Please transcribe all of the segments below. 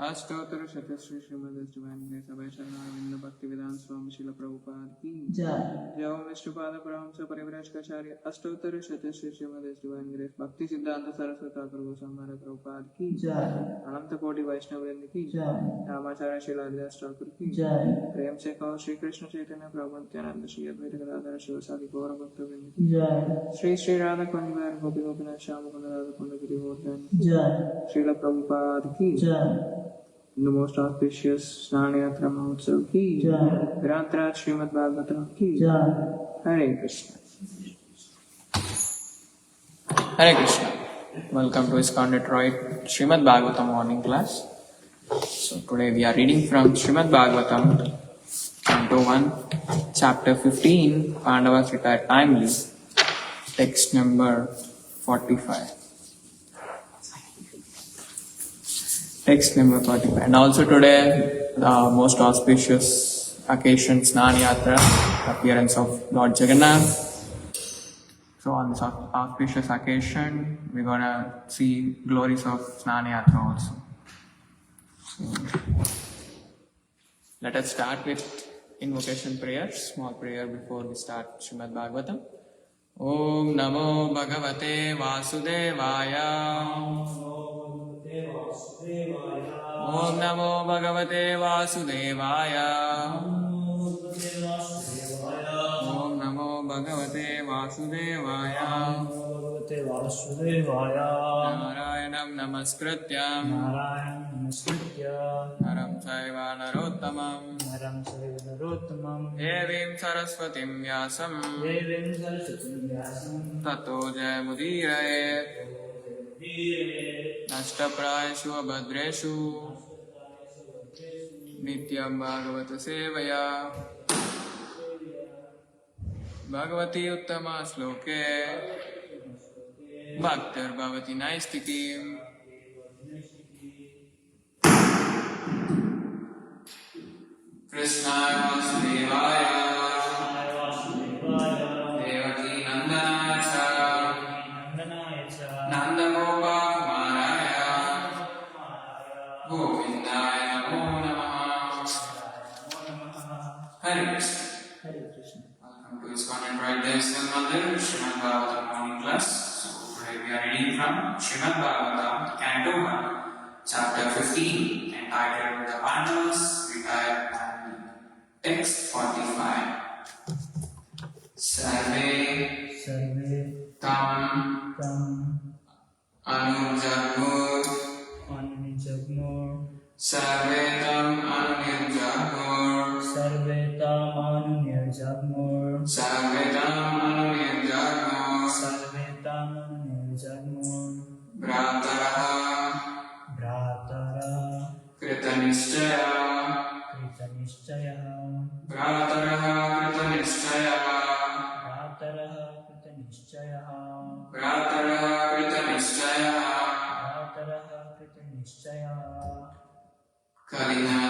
अष्टोत्तर शतश्री श्रीमद् भक्ति वेदांत स्वामी श्रील प्रभुपाद की जय। ओम विष्णुपाद परमहंस परिव्राजकाचार्य अष्टोत्तर शतश्री श्रीमद् भक्ति सिद्धांत सरस्वती ठाकुर गोस्वामी प्रभुपाद की जय। अनंत कोटि वैष्णव वृंद की जय। रामाचार्य श्रीलादास ठाकुर की जय। प्रेम से कहो श्री कृष्ण चैतन्य प्रभु नित्यानंद श्री अद्वैत गदाधर शिवसादि गौर भक्त वृंद की जय। श्री श्री राधा कुंज बिहार गोपी गोपीनाथ श्याम कुंज राधा कुंड गिरिवर्धन की जय। श्रील प्रभुपाद की जय। The most auspicious Snāna-yātrā Mahotsav ki jai. Granthraj Śrīmad-Bhāgavatam ki jai. Hare Krishna. Hare Krishna. Welcome to ISKCON Detroit Śrīmad-Bhāgavatam morning class. So today we are reading from Śrīmad-Bhāgavatam, Canto 1, Chapter 15, Pāṇḍavas retire timely, text number 45. Text number 45. And also today, the most auspicious occasion, Snāna-yātrā, appearance of Lord Jagannātha. So on this auspicious occasion, we're gonna see glories of Snāna-yātrā also. So, let us start with invocation prayer, small prayer before we start Śrīmad-Bhāgavatam. Om Namo Bhagavate Vasudevaya. Om Namo Bhagavate Vasudevaya. Om Namo Bhagavate Vasudevaya. Narayanam Namaskrityam Naram Saiva Narottamam Devim Saraswatim Vyasam Tato Jayamudiraye Nashtaprayeshu abhadreshu Nityam Bhagavata Sevaya Bhagavati Uttama Sloke Bhaktir Bhavati Naistikim. Krishna Vasudevaya Devaki Nandana Nanda Gopa Mahārāja Govindaya Namo Namaha. Hare Krishna. Welcome to ISKCON Detroit Devotional Mandir, Śrīmad-Bhāgavatam morning class. So today we are reading from Śrīmad-Bhāgavatam, Canto 1, Chapter 15, entitled The Pāṇḍavas Retire Timely. Text 45. Sarve tam Anujagmur Sarvetam Anunirjagmur Sarvetam Anunirjagmur Bhrataraha Kritanishchaya Bhrataraha Kritanishchaya Kali-yuga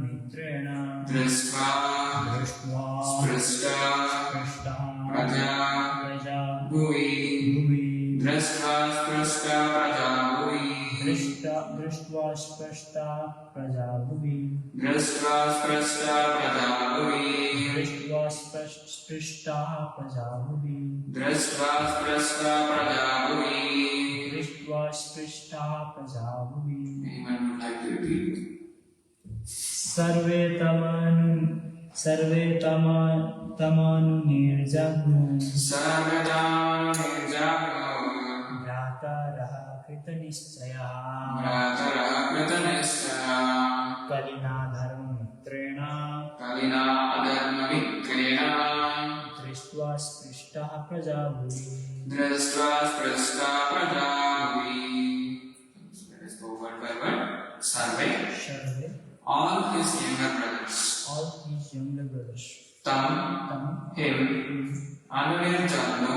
Mitrena Drishva Sprishta Praja Bhuvi Drishva Sprishta Praja Bhuvi Drishva Sprishta Praja Bhuvi Drishva Sprishta Praja Bhuvi Drishva Sprishta Praja Bhuvi Drishva Sprishta Praja Bhuvi Drishva Sprishta Praja Bhuvi. Anyone would like to repeat? Sarve tamanu nirjagmu Bhrataraha kritanishchaya Kalina dharma mitrena Drishtva sprishta praja bhuvi. Let us go word by word. Sarve, all his younger brothers. Tam, him, Anunirjagmu,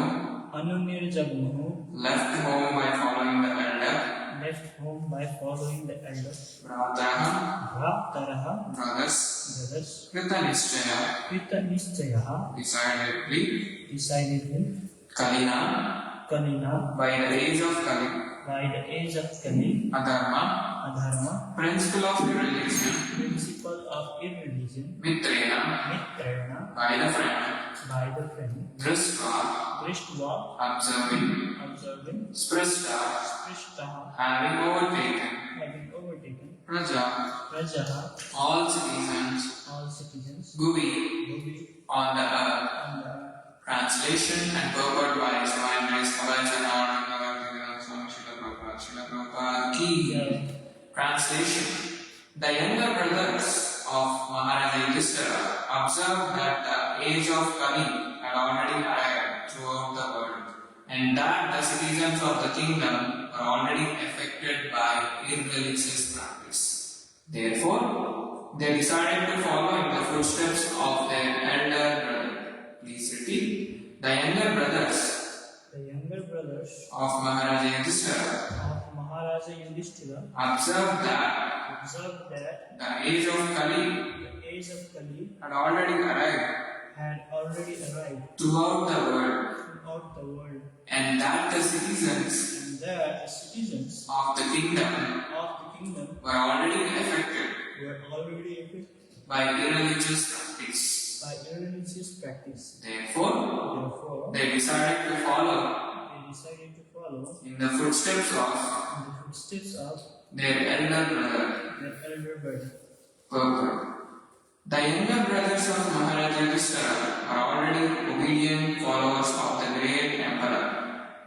left home by following the elder, left home by following the elders. Bhrataraha, brothers, Krita-niṣṭhaya, decidedly, Kalina, by the age of Kali, Adharma, principle of irreligion, Mitrena, by the friend, Drishtva, observing, Sprishta, having overtaken, Praja, all citizens, Guvi, on the earth. Translation and purport by His Divine Grace Śrīla Prabhupāda ki. Translation. The younger brothers of Mahārāja Yudhiṣṭhira observed that the age of Kali had already arrived throughout the world, and that the citizens of the kingdom were already affected by irreligious practice. Therefore, they decided to follow in the footsteps of their elder brother. Please repeat. The younger brothers of Mahārāja Yudhiṣṭhira observed that the age of Kali had already arrived throughout the world, and that the citizens of the kingdom were already affected by irreligious practice. Therefore, they decided to follow in the footsteps of their elder brother. Purport. The younger brothers of Mahārāja Yudhiṣṭhira are already obedient followers of the great emperor,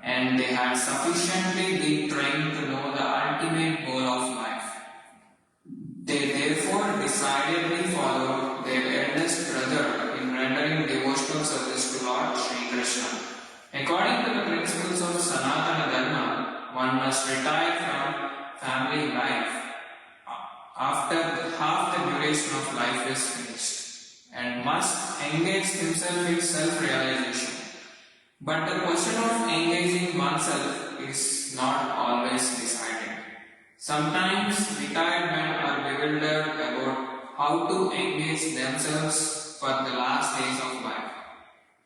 and they had sufficiently been trained to know the ultimate goal of life. They therefore decidedly followed their eldest brother in rendering devotional service to Lord Sri Kṛṣṇa. According to the principles of Sanatana Dharma, one must retire from family life after half the duration of life is finished, and must engage himself in self-realization. But the question of engaging oneself is not always decided. Sometimes retired men are bewildered about how to engage themselves for the last days of life.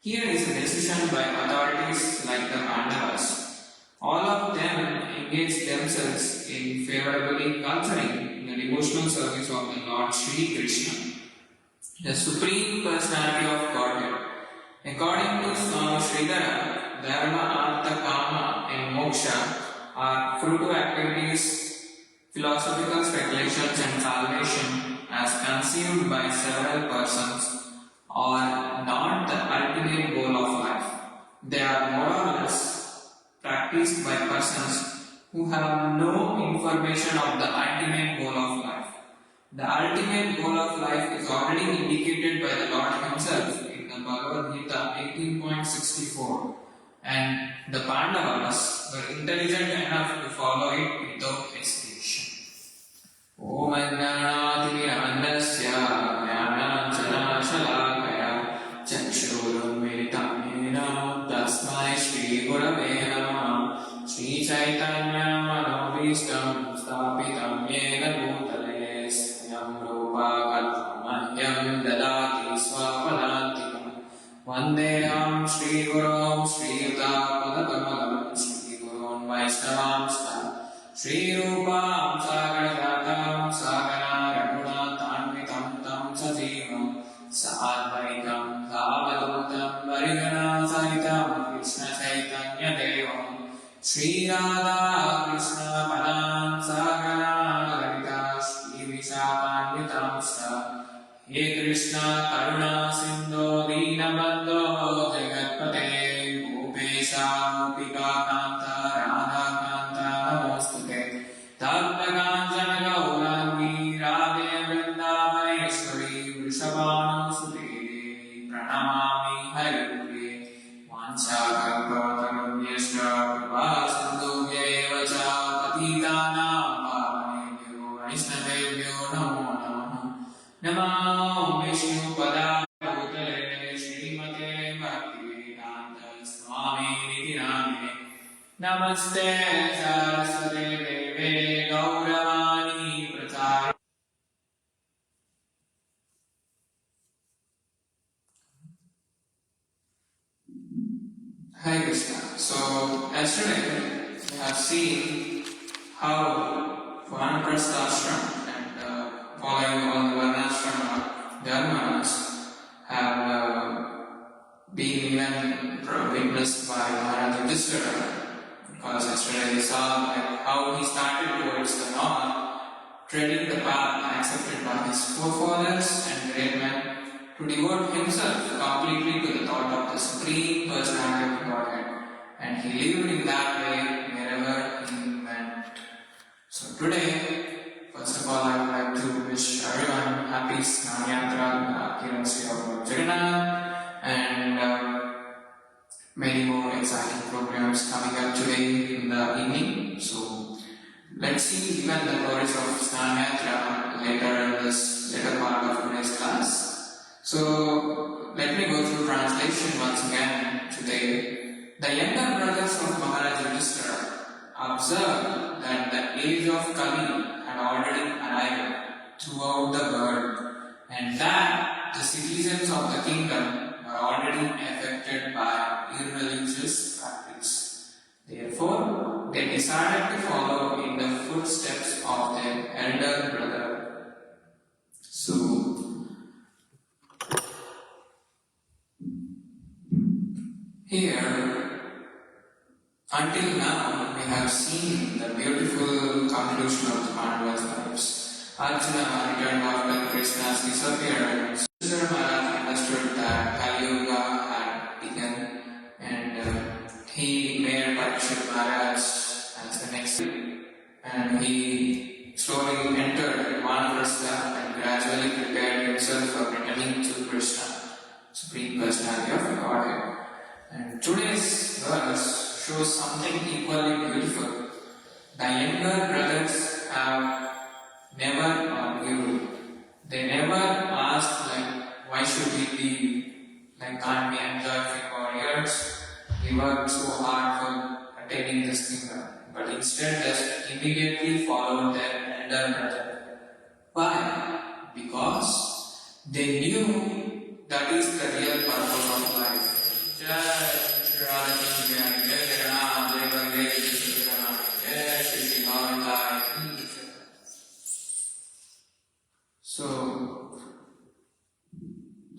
Here is a decision by authorities like the Pāṇḍavas. All of them engage themselves in favorably culturing the devotional service of the Lord Sri Kṛṣṇa, the Supreme Personality of Godhead. According to Swami Śrīdhara, Dharma, artha, kāma and mokṣa are fruitive activities, philosophical speculations and salvation as conceived by several persons are not the ultimate goal of life. They are more or less practiced by persons who have no information of the ultimate goal of life. The ultimate goal of life is already indicated by the Lord Himself in the Bhagavad Gita 18.64, and the Pāṇḍavas were intelligent enough to follow it without hesitation. Om Ajnānātimirandasya Jnānāñjana-śalakaya Chakshurunmilitamena Tasmai Shri Gurave Namaha Shri Chaitanya Manobhishtam Sthapitam Yena Bhutale Swayam Rupa Kalpamahyam Dadati Swapadantikam Vandeham Shri Gurum Shri Yuta Padakamalam Shri Gurun Vaishnavamstam Shri Rupam Sagaragatam Sagara Raguna Tanvitam Tam Sajivam Sadvaitam Savadutam Varigana Sahitam Krishna Chaitanya Devam Shri Radha Krishna Padam Sagara Lalita Shri Vishakanyutamsha He Krishna Karuna Sindho Dīnabandho Jagatpate Gopesha Gopika Kanta Radha Kanta Namostute Tapta Kanchana Gaurangi Radhe Vrindavaneshwari Vrishabhanusute Pranamami Haripriye Vanchakalpatarubhyascha Kripasindhubhya cha Patitanam Pavanebhyo Vaishnavebhyo Namo Namaha Namo Vishnupadaya Bhutale Śrīmate Bhaktivedanta Swami Niti Namaste Saraswate Deve सर्वे गौरवाणी प्रचार. Hare Krishna. So, yesterday we have seen how Lord Kṛṣṇa and following all the Varnashrama Dharmas have been even witnessed by Mahārāja Yudhiṣṭhira. Because yesterday we saw how he started towards the north, treading the path accepted by his forefathers and great men, to devote himself completely to the thought of the Supreme Personality of Godhead, and he lived in that way wherever he went. So today, first of all, I would like to wish everyone happy Snāna-yātrā, the appearance of Lord Jagannātha, and many more exciting programs coming up today in the evening. So let's see even the glories of Snāna-yātrā later in this later part of today's class. So let me go through translation once again today. The younger brothers of Mahārāja Yudhiṣṭhira observed that the age of Kali had already arrived throughout the world, and that the citizens of the kingdom were already affected by irreligious practice. Therefore, they decided to follow in the footsteps of their elder brother. So, here, until now, we have seen the beautiful conclusion of the Pāṇḍavas' lives. Arjuna returned after Krishna's disappearance. Mahārāja understood that Kali-yuga had begun, and he made Mahārāja as the next, and he slowly entered Anavasara and gradually prepared himself for returning to Kṛṣṇa, Supreme Personality of Godhead. And today's verse shows something equally beautiful. The younger brothers have never argued. They never asked why should we be can't we enjoy for 4 years? We worked so hard for attaining this kingdom. But instead just immediately followed their elder brother. Why? Because they knew that is the real purpose of life.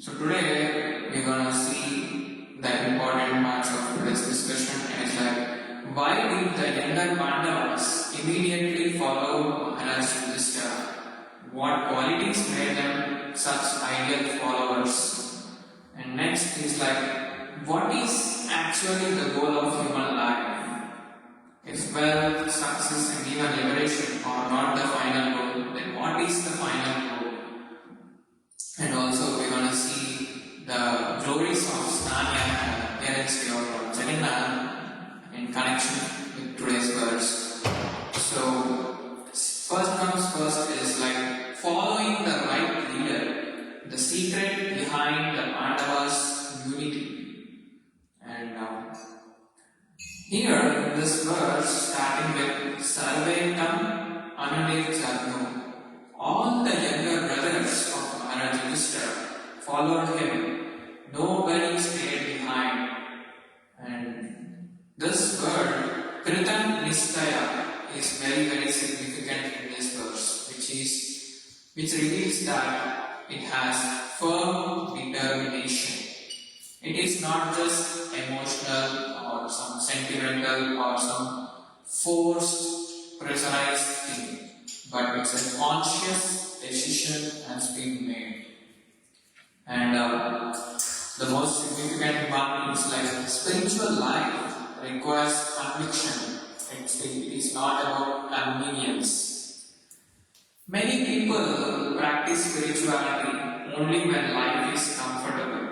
So today we're gonna see the important parts of today's discussion. It's why did the younger Pāṇḍavas immediately follow Mahārāja Yudhiṣṭhira? What qualities made them such ideal followers? And next is what is actually the goal of human life? If wealth, success and even liberation are not the final goal, then what is the final goal? And also we're going to see the glories of Snāna-yātrā, the appearance of Lord Jagannātha in connection with today's verse. So first comes first is following the right leader, the secret behind the Pāṇḍavas' unity. And here in this verse, starting with Sarvetam Anavasara, all the younger brothers of Mahārāja Yudhiṣṭhira followed him. Nobody stayed behind. And this word, Kritam Nishtaya, is very, very significant in this verse, which reveals that it has firm determination. It is not just emotional or some sentimental or some forced, pressurized thing, but it's a conscious decision has been made. And the most significant one is spiritual life requires conviction. It is not about convenience. Many people practice spirituality only when life is comfortable.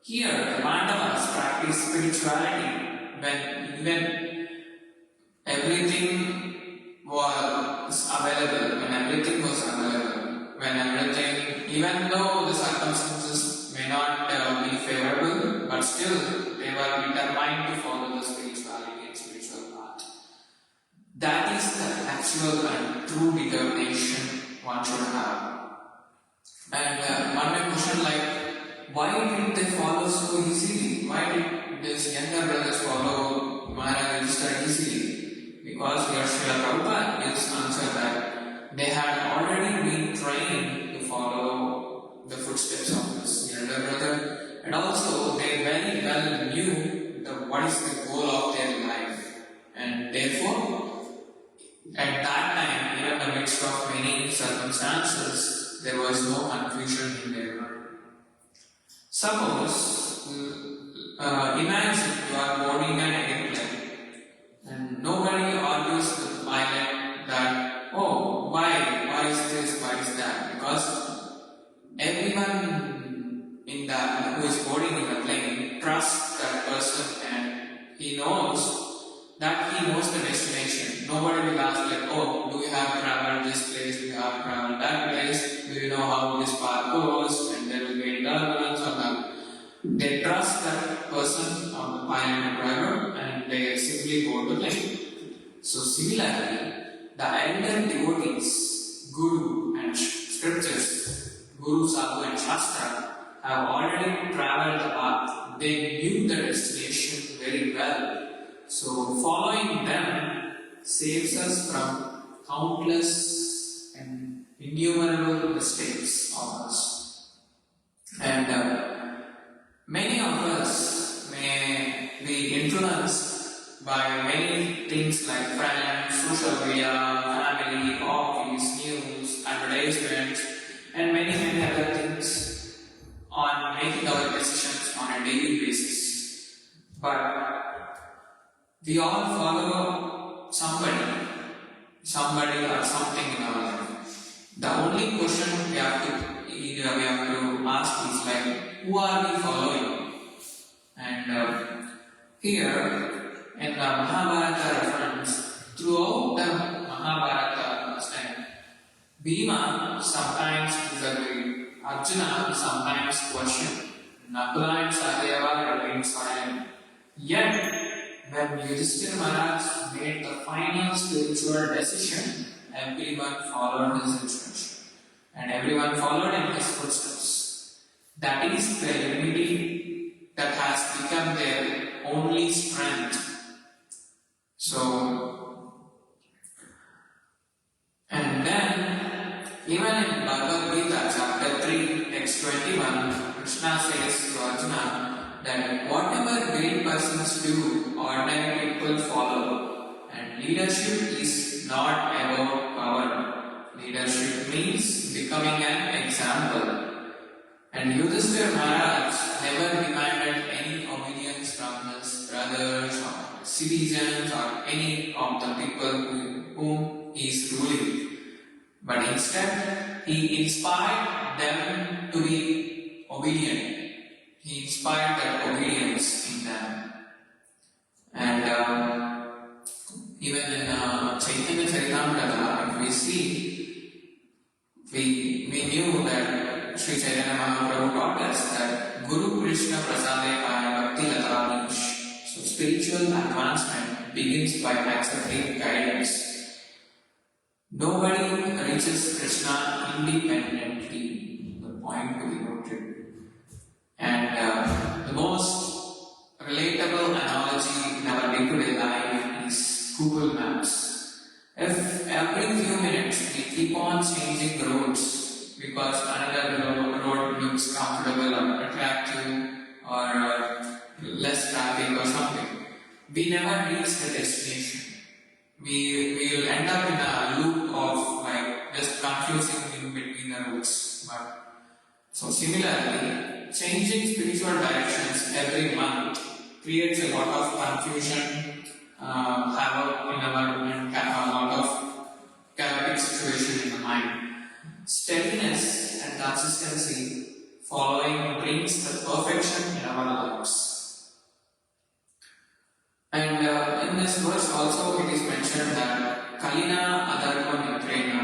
Here, the Pāṇḍavas practice spirituality when even everything was available, even though the circumstances may not be favorable, but still they were determined to follow the spirituality and spiritual path. That is the actual and true determination one should have. And one may question like, why did they follow so easily? Why did these younger brothers follow Mahārāja Yudhiṣṭhira easily? Because here Śrīla Prabhupāda gives answer that they had already been trained to follow the footsteps of this younger brother, and also they very well knew what is the goal of their life, and therefore at that time, even in the midst of many circumstances, there was no confusion in their mind. Suppose, imagine you are boarding an airplane and nobody argues with the pilot that, oh, why is this, why is that? Because everyone who is boarding in the plane trusts that person, and he knows the destination. Nobody will ask like, oh, do you have traveled this place, do you have traveled that place, do you know how this path goes, and there will be turbulence or not. They trust that person or the pilot or driver, and they simply go to plane. So similarly, the elder devotees, Guru and scriptures, Guru, Sadhu and Shastra, have already traveled the path. They knew the destination very well. So following them saves us from countless and innumerable mistakes of us. And many of us may be influenced by many things like friends, social media, family, office, news, advertisements, and many other things on making our decisions on a daily basis. But we all follow somebody or something in our life. The only question we have to ask is like, who are we following? And here in the Mahabharata reference, throughout the Mahabharata, Bhima sometimes disagreed, Arjuna sometimes questioned, Nakula and Sahadeva remained silent. Yet, when Yudhiṣṭhira Maharaj made the final spiritual decision, everyone followed his instruction, and everyone followed in his footsteps. That is the unity that has become their only strength. So, and then, even in Bhagavad Gita, chapter 3, text 21, Kṛṣṇa says to Arjuna that whatever great persons do, ordinary people follow, and leadership is not about power. Leadership means becoming an example. And Yudhiṣṭhira Maharaj never demanded any obedience from his brothers or citizens or any of the people whom he is ruling. But instead, he inspired them to be obedient. He inspired that obedience in them. And even in Chaitanya Charitamrita, if we see, we knew that Sri Chaitanya Mahaprabhu taught us that Guru Kṛṣṇa Prasade Bhakti Lata Nish. So spiritual advancement begins by accepting guidance. Nobody reaches Krishna independently. The point to be noted. And the most relatable analogy in our day-to-day life is Google Maps. If every few minutes we keep on changing roads because another road looks comfortable or attractive or less traffic or something, we never reach the destination. We will end up in a loop of like just confusing in between the routes. So similarly, changing spiritual directions every month creates a lot of confusion, havoc in our and a lot of chaotic situation in the mind. Steadiness and consistency following brings the perfection in our lives. And in this verse also it is mentioned that Kalina Adarma Mitrena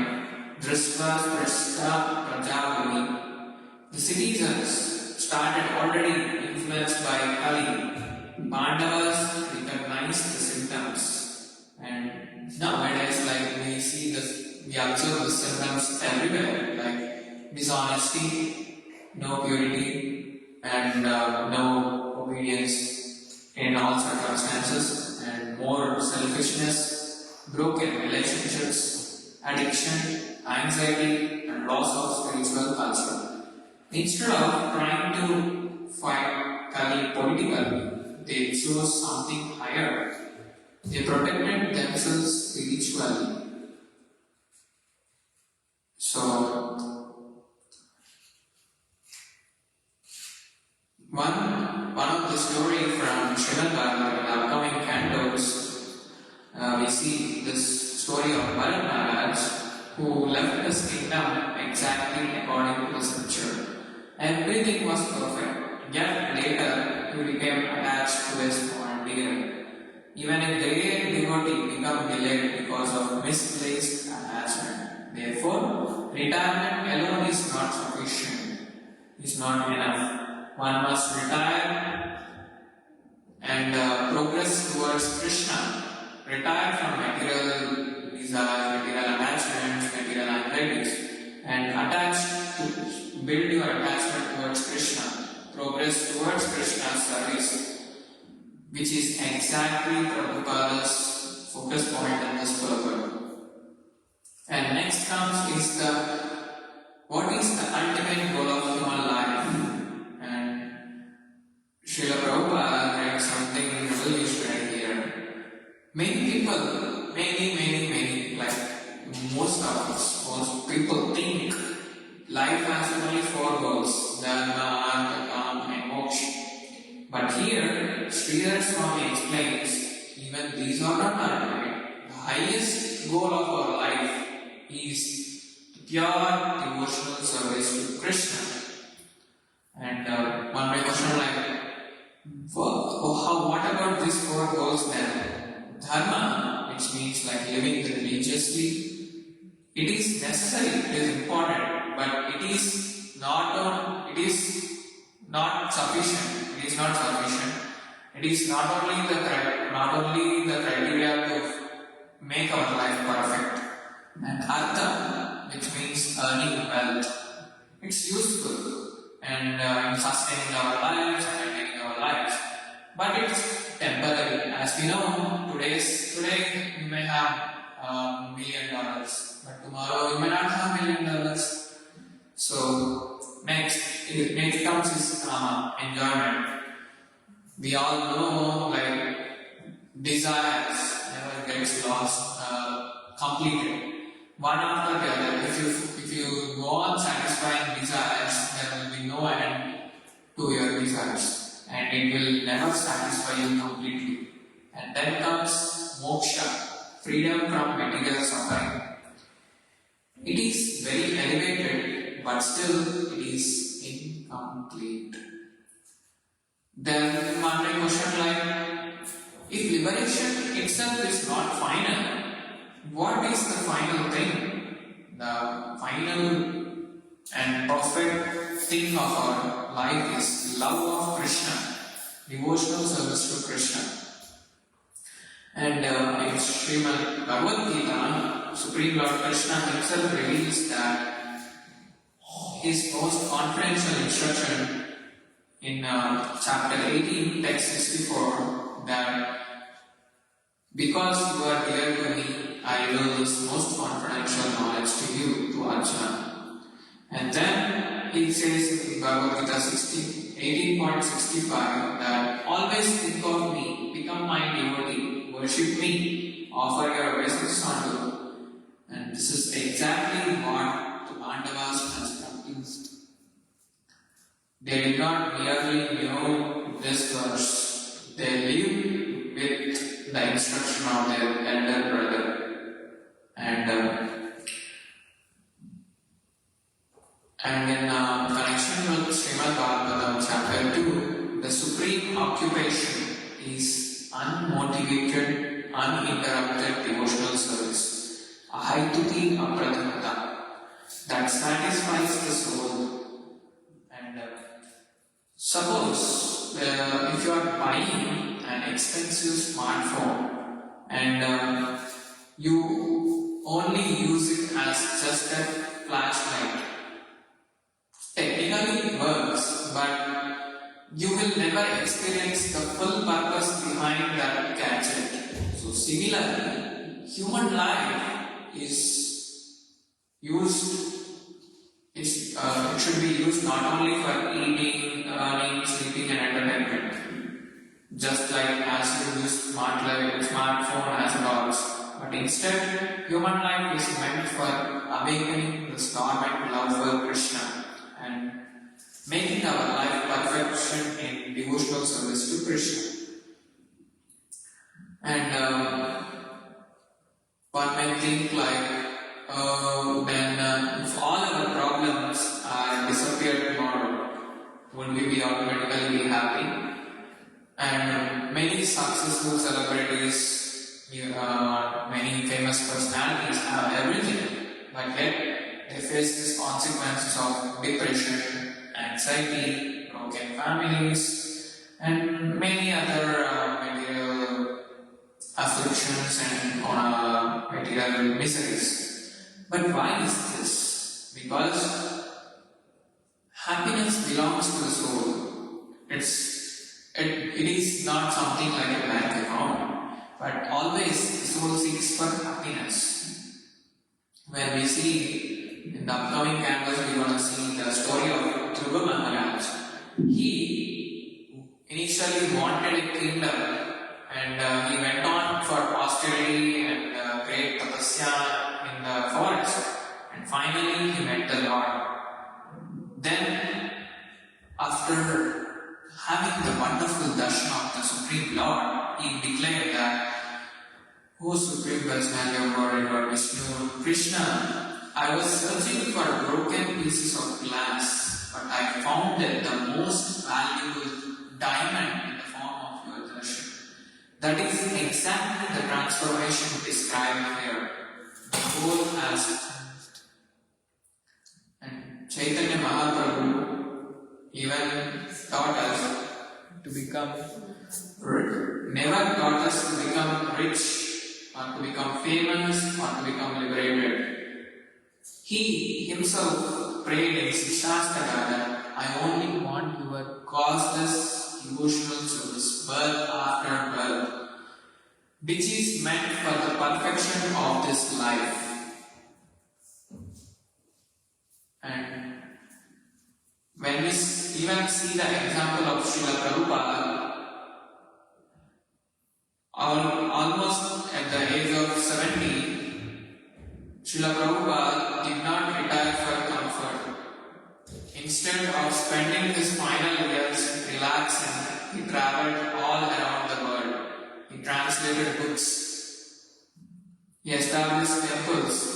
Drishva Sprishta Prajavani. The citizens started already influenced by Kali. Pāṇḍavas recognized the symptoms, and nowadays, like we see this, we observe the symptoms everywhere, like dishonesty, no purity, and no obedience in all circumstances, and more selfishness, broken relationships, addiction, anxiety, and loss of spiritual culture. Instead of trying to fight Kali politically, they chose something higher. They protected themselves spiritually. So, one of the story from Śrīmad-Bhāgavatam, the upcoming cantos, we see this story of Mahārāja who left his kingdom exactly according to the scripture. Everything was perfect, yet later he became attached to his own deer. Even a great devotee become delayed because of misplaced attachment. Therefore, retirement alone is not sufficient, is not enough. One must retire and progress towards Krishna. Retire from material desires, material attachments, material anxieties, and build your attachment towards Krishna. Progress towards Krishna's service, which is exactly Prabhupada's focus point in this purport. And next comes is what is the ultimate goal of human life? And Śrīla Prabhupāda writes something revolutionary here. Many people, many, like most of us, most people think life has only four goals: Dharma, artha, kāma, and mokṣa. But here, Śrīla Swami explains, even these are not ultimate. The highest goal of our life is pure devotional service to Krishna. And one may question like, what about these four goals then? Dharma, which means like living religiously, it is necessary, it is important, but it is not sufficient. It is not sufficient. It is not only the criteria to make our life perfect. And artha, which means earning wealth, it's useful and in sustaining our lives and maintaining our lives. But it's temporary. As we know, today you may have $1 million, but tomorrow you may not have $1 million. So next comes is kāma, enjoyment. We all know like desires never gets lost, completed. One after the other. If you go on satisfying desires, there will be no end to your desires, and it will never satisfy you completely. And then comes mokṣa, freedom from material suffering. It is very elevated, but still it is incomplete. Then one may question like, if liberation itself is not final, what is the final thing? The final and perfect thing of our life is love of Krishna, devotional service to Krishna. And in Śrīmad-Bhāgavatam, Supreme Lord Kṛṣṇa himself reveals that his most confidential instruction in chapter 18, text 64, that because you are dear to me, I will this most confidential knowledge to you, to Arjuna. And then he says in Bhagavad Gita 18.65 that always think of me, become my devotee, worship me, offer your obeisances unto me. And this is exactly what the Pāṇḍavas has practiced. They did not merely know this verse, they lived with the instruction of their elder brother. And in connection with Śrīmad-Bhāgavatam chapter 2, the supreme occupation is unmotivated, uninterrupted devotional service, ahituti apradhamata, that satisfies the soul. And suppose if you are buying an expensive smartphone and you only use it as just a flashlight. Technically it works, but you will never experience the full purpose behind that gadget. So similarly, human life is used, it should be used not only for eating, earning, sleeping and entertainment. Just like as you use smartphone as dogs. But instead, human life is meant for awakening this dormant love for Krishna and making our life perfection in devotional service to Krishna. And one may think like, then if all our problems are disappeared tomorrow, would we be automatically be happy? And many successful celebrities, many famous personalities have everything, but yet they face these consequences of depression, anxiety, broken families, and many other material afflictions and material miseries. But why is this? Because happiness belongs to the soul. It is not something like a bank account, but always the soul seeks for happiness. When we see in the upcoming canvas, we are going to see the story of Dhruva Mahārāja. He initially wanted a kingdom, and he went on for austerity and great tapasya in the forest, and finally he met the Lord. Then, after having the wonderful darshan of the Supreme Lord, he declared that, O Supreme Personality of Godhead, Lord Vishnu, Krishna, I was searching for broken pieces of glass, but I found that the most valuable diamond in the form of your darshan. That is exactly the transformation described here. The whole has changed. And Chaitanya Mahaprabhu even taught us to become rich. Never taught us to become rich or to become famous or to become liberated. He himself prayed in Shastaka that I only want your causeless devotional service, birth after birth, which is meant for the perfection of this life. And when we even see the example of Śrīla Prabhupāda, almost at the age of 70, Śrīla Prabhupāda did not retire for comfort. Instead of spending his final years relaxing, he traveled all around the world. He translated books. He established temples.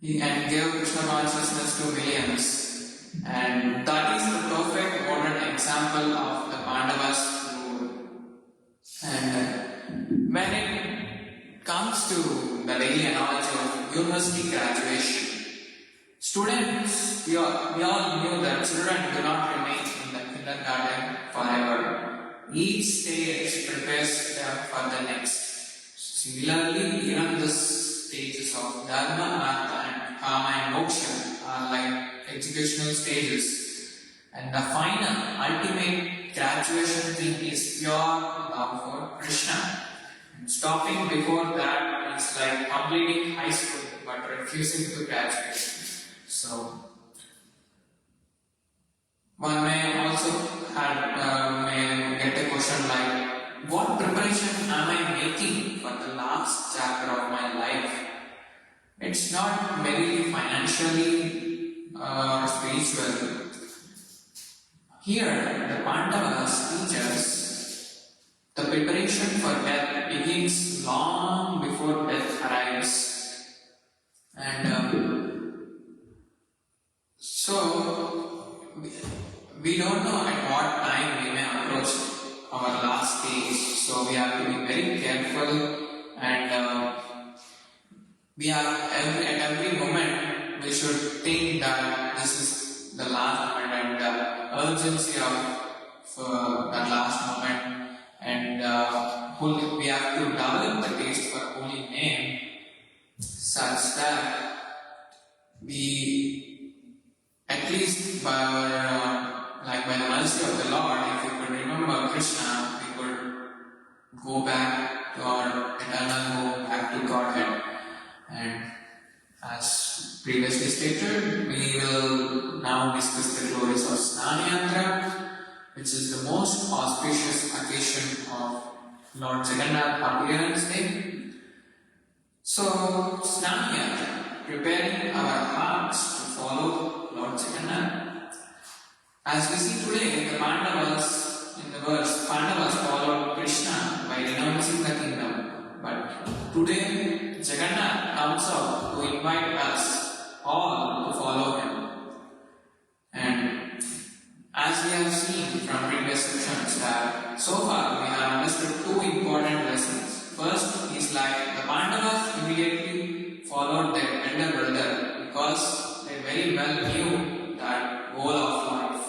And gave Krishna consciousness to millions. And that is the perfect modern example of the Pāṇḍavas rule. And when it comes to the daily analogy of university graduation, students, we all knew that children do not remain in the kindergarten forever. Each stage prepares them for the next. Similarly, even this stages of Dharma, artha and kāma and mokṣa are like educational stages, and the final, ultimate graduation thing is pure love for Krishna. And stopping before that is like completing high school but refusing to graduate. So, one may also may get a question like, what preparation am I making for the last chapter of my life? It's not merely financially or spiritual. Here, the Pāṇḍavas teach us the preparation for death begins long before death arrives. And so, we don't know at what time we may approach our last stage. So, we have to be very careful, and we are at every moment we should think that this is the last moment and the urgency of that last moment, and we have to develop the taste for holy name such that we, at least by our, by the mercy of the Lord, if we could remember Krishna, we could go back to our eternal home, back to Godhead. And as previously stated, we will now discuss the glories of Snāna-yātrā, which is the most auspicious occasion of Lord Jagannātha appearance day. So, Snāna-yātrā, preparing our hearts to follow Lord Jagannātha. As we see today, the Pāṇḍavas, in the verse, Pāṇḍavas followed Krishna by renouncing the kingdom. But today, Jagannātha comes out to invite us all to follow him. And as we have seen from previous sections that so far we have understood two important lessons. First is like the Pāṇḍavas immediately followed their elder brother because they very well knew that goal of life.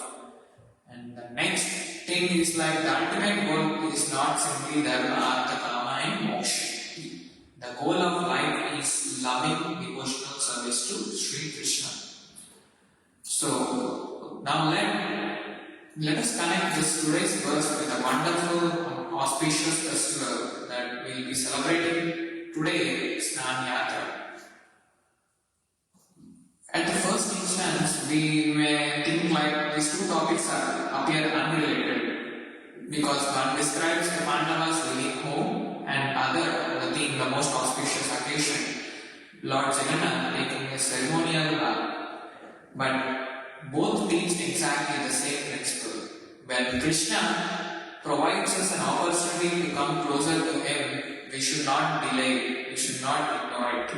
And the next thing is like the ultimate goal is not simply the artha, kāma and mokṣa. The goal of life is loving devotional service to Sri Krishna. So now let us connect this today's verse with a wonderful auspicious festival that we will be celebrating today, Snāna-yātrā. At the first instance, we may think like these two topics appear unrelated because one describes the Pāṇḍavas leaving home and other, the theme, the most auspicious occasion, Lord Jagannātha taking a ceremonial vow. But both teach exactly the same principle. When Krishna provides us an opportunity to come closer to him, we should not delay, we should not ignore it.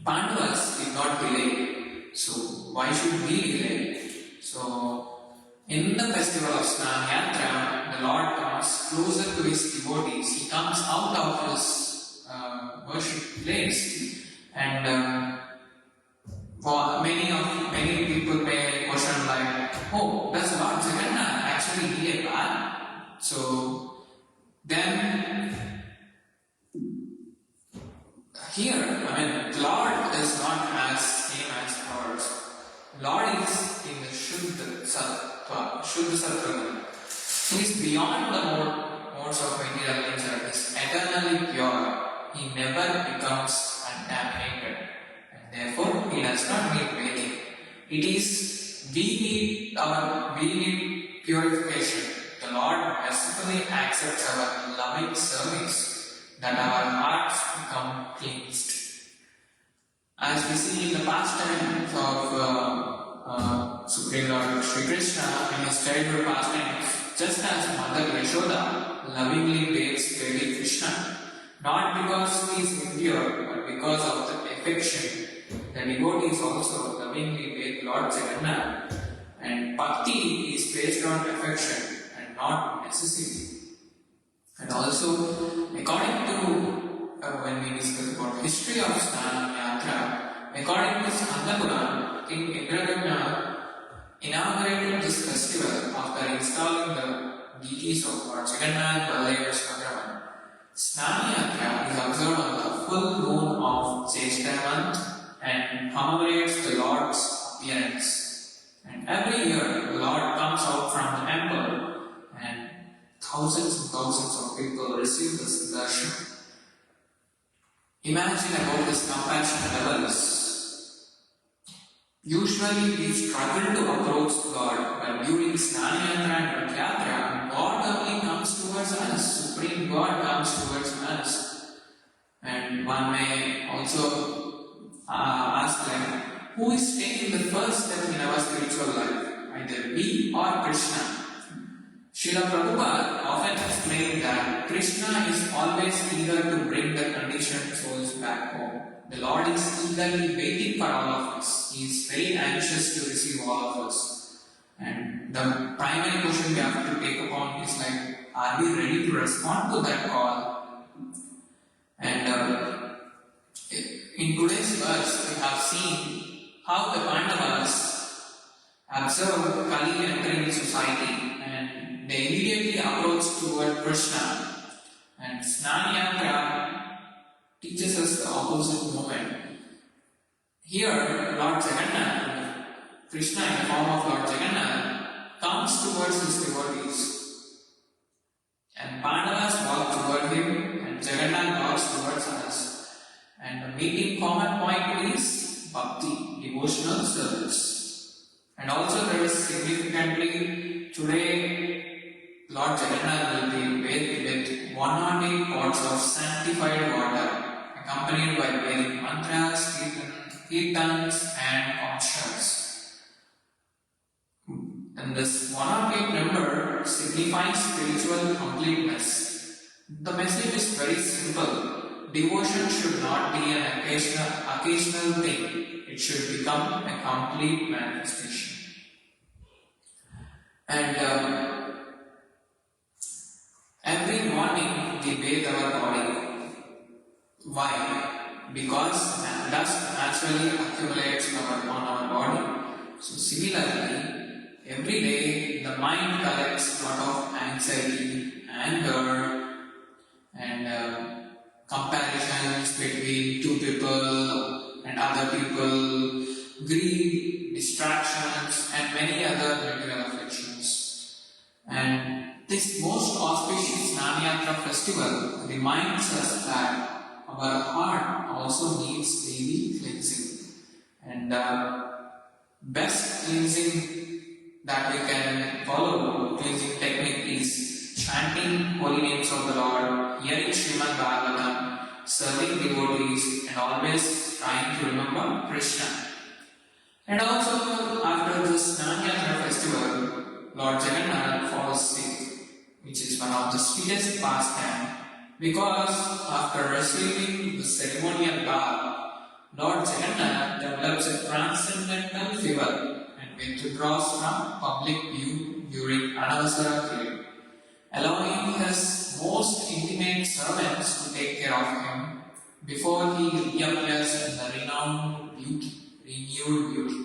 Pāṇḍavas did not delay, so why should we delay? So, in the festival of Snāna-yātrā, the Lord comes closer to his devotees. He comes out of his worship place, and many people may question like, oh, does Lord Jagannātha actually need a bath? So then here, the Lord is not as same as ours. Lord is in the Shuddha Sattva. He is beyond the modes of material nature. He is eternally pure. He never becomes contaminated. And therefore, he does not need bathing. It is, we need purification. The Lord mercifully accepts our loving service, that our hearts become cleansed. As we see in the pastimes of Supreme Lord Sri Krishna in his childhood pastimes, just as Mother Yashoda lovingly bathes baby Krishna, not because he is impure, but because of the affection. The devotees also lovingly bathe Lord Jagannātha, and bhakti is based on affection and not necessity. And also, according to when we discuss about the history of Snāna-yātrā, according to Skanda-purana, King Indradyumna inaugurated this festival after installing the deities of Lord Jagannātha, Baladeva, Subhadra. Snāna-yātrā is observed on the full moon of Jyeshtha month and commemorates the Lord's appearance. And every year, the Lord comes out from the temple and thousands and thousands of people receive this darshan. Imagine about this compassion levels. Usually we struggle to approach God, but during Snāna-yātrā and Yatra, God only comes towards us. Supreme God comes towards us. And one may also ask who is taking the first step in our spiritual life? Either we or Krishna. Śrīla Prabhupāda often explained that Krishna is always eager to bring the conditioned souls back home. The Lord is eagerly waiting for all of us. He is very anxious to receive all of us. And the primary question we have to take upon is are we ready to respond to that call? And in today's verse, we have seen how the Pāṇḍavas observed Kali entering society and they immediately approached toward Krishna. And Snāna-yātrā teaches us the opposite movement. Here, Lord Jagannātha, Krishna in the form of Lord Jagannātha, comes towards his devotees. And Pāṇḍavas walk toward him and Jagannātha walks towards us. And the meeting common point is bhakti, devotional service. And also there is significantly, today Lord Jagannātha will be bathed with 108 pots of sanctified water, accompanied by Vedic mantras, kirtans and mokṣas. And this 108 number signifies spiritual completeness. The message is very simple. Devotion should not be an occasional thing. It should become a complete manifestation. And every morning we bathe our body. Why? Because dust naturally accumulates on our body. So similarly, every day the mind collects a lot of anxiety, anger, and comparisons between two people and other people, greed, distractions, and many other material afflictions. And this most auspicious Snāna-yātrā festival reminds us that our heart also needs daily cleansing. And best cleansing that we can follow, cleansing technique, is chanting holy names of the Lord, hearing Śrīmad-Bhāgavatam, serving devotees, and always trying to remember Kṛṣṇa. And also, after this Snāna-yātrā festival, Lord Jagannātha falls sick, which is one of the sweetest pastime, because after receiving the ceremonial bath, Lord Jagannātha develops a transcendental fever and withdraws from public view during Anavasara period, allowing his most intimate servants to take care of him before he reappears in the renewed beauty.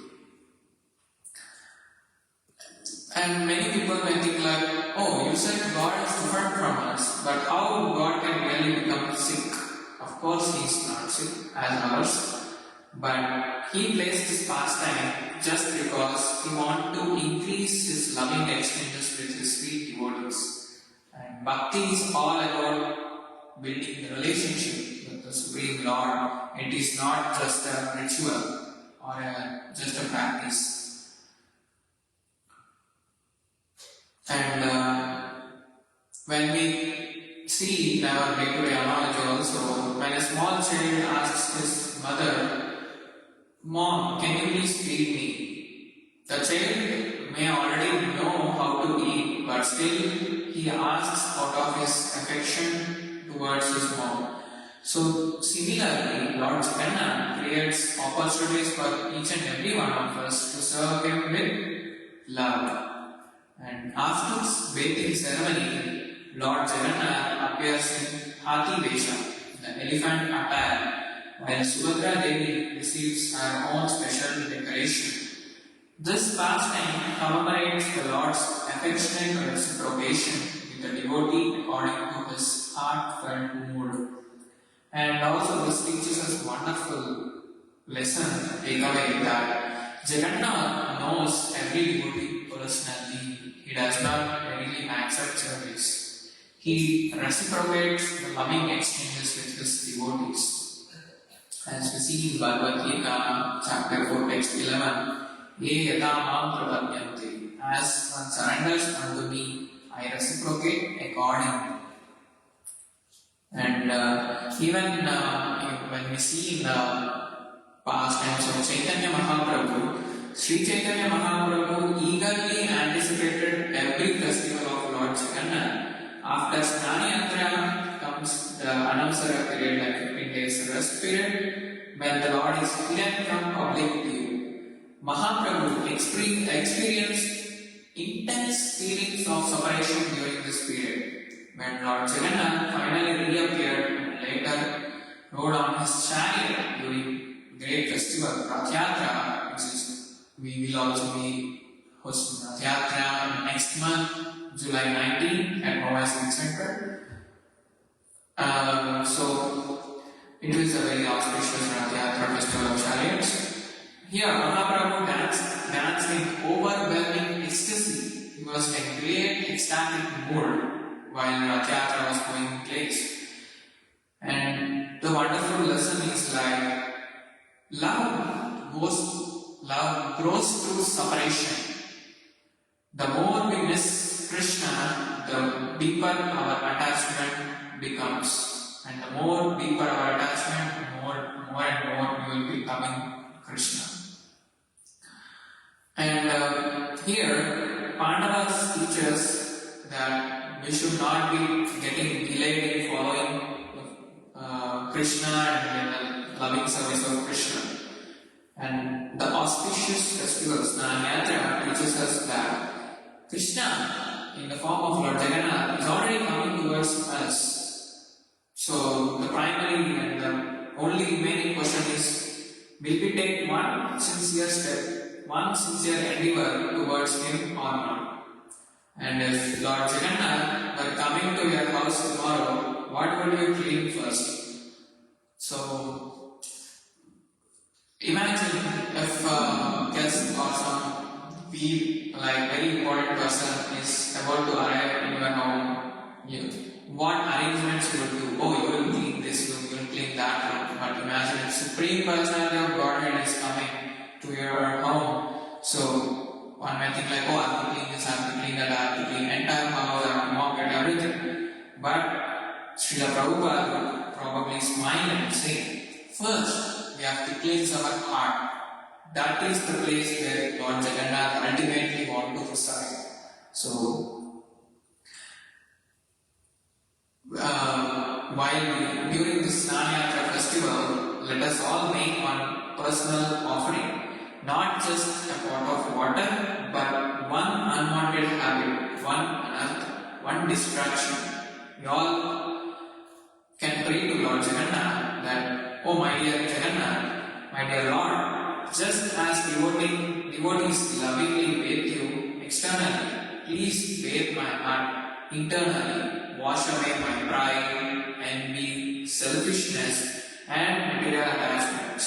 And many people may think like, oh, you said God is different from us, but how God can really become sick? Of course he is not sick as ours, but he placed this pastime just because he wanted to increase his loving exchanges with his sweet devotees. And bhakti is all about building the relationship with the Supreme Lord. It is not just a ritual or just a practice. And when we see in our day-to-day analogy also, when a small child asks his mother, "Mom, can you please feed me?" The child may already know how to eat, but still he asks out of his affection towards his mom. So similarly, Lord Jagannātha creates opportunities for each and every one of us to serve him with love. And after this bathing ceremony, Lord Jagannātha appears in Hathi Vesha, the elephant attire, while Subhadra Devi receives her own special decoration. This pastime commemorates the Lord's affectionate reciprocation with the devotee according to his heartfelt mood. And also this teaches us wonderful lesson to take away, that Jagannātha knows every devotee personally. He does not really accept service. He reciprocates the loving exchanges with his devotees. As we see in Bhagavad Gita, chapter 4, text 11, Ye yada mam prapadyante. As one surrenders unto me, I reciprocate accordingly. And even when we see in the past times of Chaitanya Mahaprabhu, Sri Chaitanya Mahaprabhu eagerly anticipated every festival of Lord Jagannātha. After Snāna-yātrā comes the Anavasara period, like 15 days rest period, when the Lord is hidden from public view. Mahaprabhu experienced intense feelings of separation during this period. When Lord Jagannātha finally reappeared and later rode on his chariot during great festival, Rath Yatra, which is we will also be hosting Rath-yatra next month, July 19 at Mahārāja Center. So it is a very auspicious Rath-yatra festival of chariots. Here Mahaprabhu danced in overwhelming ecstasy. He was in a great ecstatic mood while Rath-yatra was going place. And the wonderful lesson is like love grows through separation. The more we miss Krishna, the deeper our attachment becomes. And the more deeper our attachment, more and more we will be becoming Krishna. And here, Pāṇḍavas teach us that we should not be getting delayed in following Krishna and in the loving service of Krishna. And the auspicious festival Snāna-yātrā teaches us that Krishna, in the form of Lord Jagannātha, is already coming towards us. So the primary and the only remaining question is, will we take one sincere step, one sincere endeavor towards Him or not? And if Lord Jagannātha were coming to your house tomorrow, what would you clean first? So imagine if a guest or some very important person is about to arrive in your home, what arrangements you will do? Oh, you will clean this room, you will clean that room. But imagine if Supreme Personality of Godhead is coming to your home. So one may think like, oh, I have to clean this, I have to clean that, I have to clean entire house, I have to mop it, everything. But Śrīla Prabhupāda probably smile and say, first we have to cleanse our heart. That is the place where Lord Jagannātha ultimately wants to reside. So, during this Snāna-yātrā festival, let us all make one personal offering. Not just a pot of water, but one unwanted habit, one artha, one distraction. We all can pray to Lord Jagannātha that, oh my dear Jagannātha, my dear Lord, just as devotees lovingly bathe you externally, please bathe my heart internally, wash away my pride, envy, selfishness and material attachments.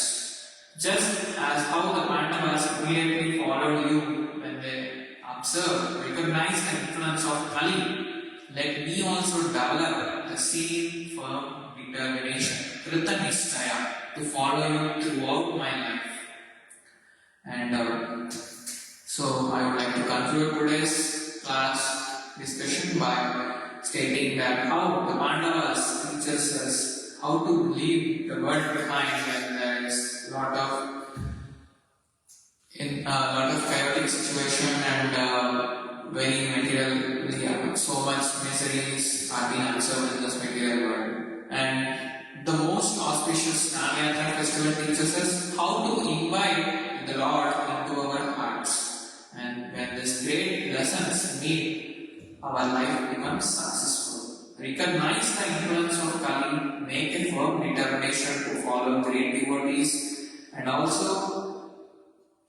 Just as how the Pāṇḍavas immediately followed you when they recognized the influence of Kali, let me also develop the same firm determination, Kṛṣṇa, to follow you throughout my life. And so I would like to conclude today's class discussion by stating that how the Pāṇḍavas teaches us how to leave the world behind when there is a lot of chaotic situation and very material, so much miseries are being observed in this material world. And the most auspicious Snāna-yātrā festival teaches us how to invite the Lord into our hearts. And when these great lessons meet, our life becomes successful. Recognize the influence of Kali, make a firm determination to follow great devotees, and also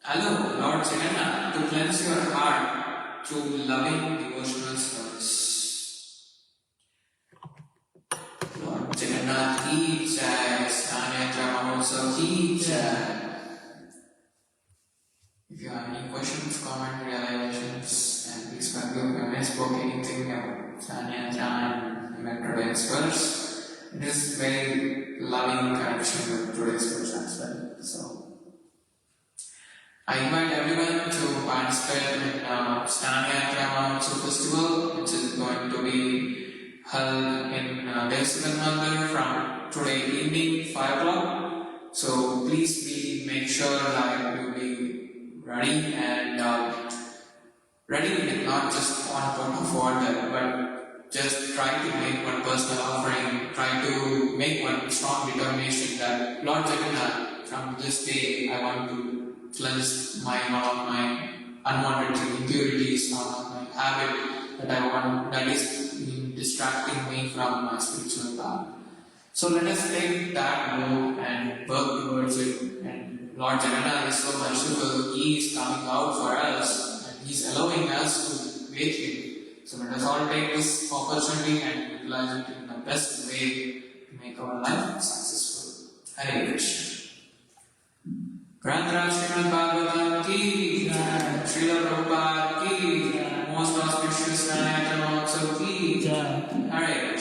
allow Lord Jagannātha to cleanse your heart through loving devotional service. Lord Jagannātha ki jai, Snāna-yātrā Mahotsav ki jai. If you have any questions, comments, realizations, and please forgive if I spoke anything about Snāna-yātrā and today's verse. It is very loving connection with today's verse as well. So I invite everyone to participate in Snāna-yātrā festival, which is going to be held in Dāsa from today evening 5 o'clock. So please make sure that you be ready and ready with not just one pot of water, but just try to make one personal offering, try to make one strong determination that Lord Jagannātha, from this day I want to cleanse one of my unwanted impurities, one of my habit that is distracting me from my spiritual path. So let us take that goal and work towards it. And Lord Jagannātha is so merciful, He is coming out for us, and He's allowing us to wait Him. So let us all take this opportunity and utilize it in the best way to make our life successful. Hare Krishna. Grandra Śrīmad-Bhāgavatam ki jai, Śrīla Prabhupāda ki jai, most auspicious Snāna-yātrā ki jai. Hare